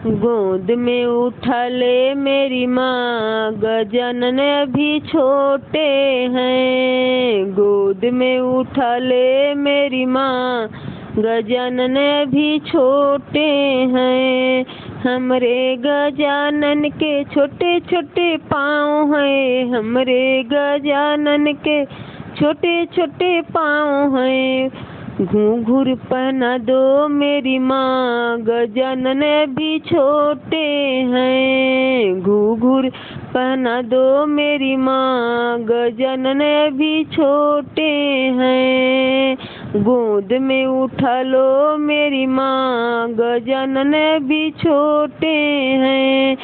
गोद में उठा ले मेरी माँ, गजानन अभी छोटे हैं। गोद में उठा ले मेरी माँ, गजानन अभी छोटे हैं। हमरे गजानन के छोटे छोटे पाँव हैं, हमरे गजानन के छोटे छोटे पाँव हैं। घूंघर पहना दो मेरी माँ, गजानन भी छोटे हैं। घूंघर पहना दो मेरी माँ, गजानन भी छोटे हैं। गोद में उठा लो मेरी माँ, गजानन भी छोटे हैं।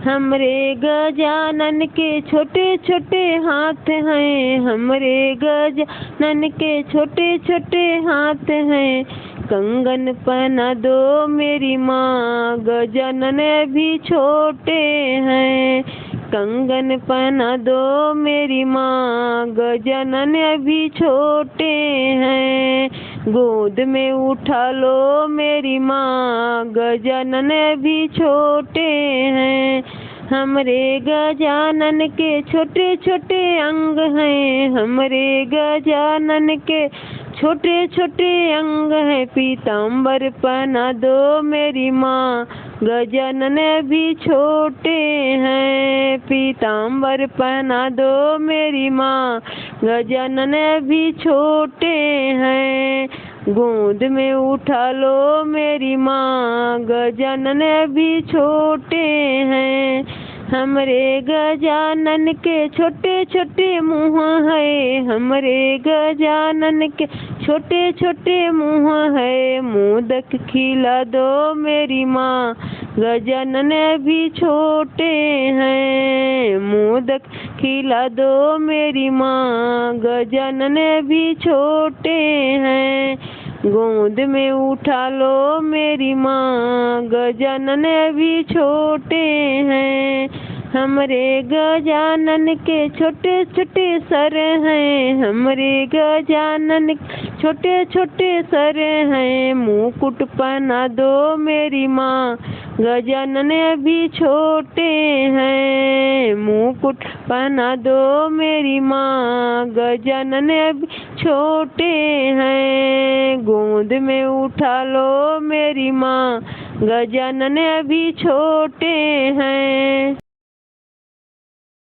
हमरे गजानन के छोटे छोटे हाथ हैं, हमरे गजानन के छोटे छोटे हाथ हैं। कंगन पहना दो मेरी माँ, गजानन भी छोटे हैं। कंगन पहना दो मेरी माँ, गजानन भी छोटे हैं। गोद में उठा लो मेरी माँ, गजानन भी छोटे हैं। हमरे गजानन के छोटे छोटे अंग हैं, हमरे गजानन के छोटे छोटे अंग हैं। पीताम्बर पहना दो मेरी माँ, गजानन भी छोटे हैं। पीताम्बर पहना दो मेरी माँ, गजानन भी छोटे हैं। गोद में उठा लो मेरी माँ, गजानन भी छोटे हैं। हमरे गजानन के छोटे छोटे मुँह है, हमरे गजानन के छोटे छोटे मुँह है। मोदक खिला दो मेरी माँ, गजानन भी छोटे हैं। मोदक खिला दो मेरी माँ, गजानन भी छोटे हैं। गोद में उठा लो मेरी माँ, गजानन भी छोटे हैं। हमरे गजानन के छोटे छोटे सर हैं, हमरे गजानन छोटे छोटे सर हैं। मुकुट पहना दो मेरी माँ, गजानन भी छोटे हैं। मुकुट पहना दो मेरी माँ, गजानन भी छोटे हैं। गोद में उठा लो मेरी माँ, गजानन भी छोटे हैं।